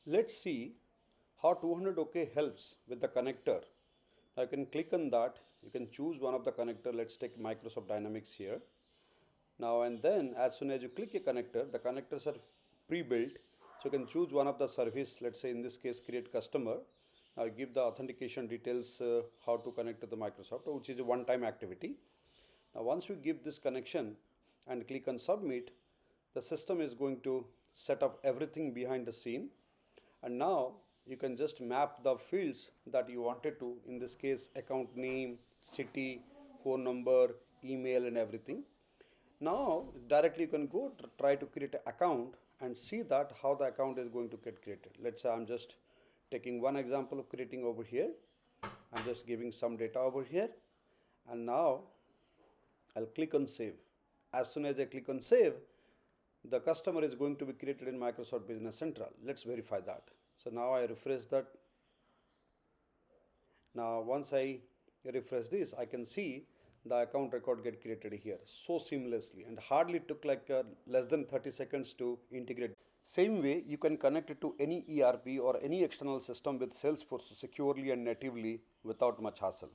Let's see how 200 OK helps with the connector. Now you can click on that. You can choose one of the connector. Let's take Microsoft Dynamics here. Now and then as soon as you click a connector, the connectors are pre-built. So you can choose one of the service. Let's say in this case create customer. Now you give the authentication details how to connect to the Microsoft, which is a one-time activity. Now once you give this connection and click on submit, the system is going to set up everything behind the scene, and now you can just map the fields that you wanted to, in this case account name, city, phone number, email and everything. Now directly you can go try to create an account and see that how the account is going to get created. Let's say I'm just taking one example of creating over here. I'm just giving some data over here, and now I'll click on save. As soon as I click on save, the customer is going to be created in Microsoft Business Central. Let's verify that. So now I refresh that. Now once I refresh this, I can see the account record get created here so seamlessly, and hardly took like less than 30 seconds to integrate. Same way you can connect it to any ERP or any external system with Salesforce securely and natively without much hassle.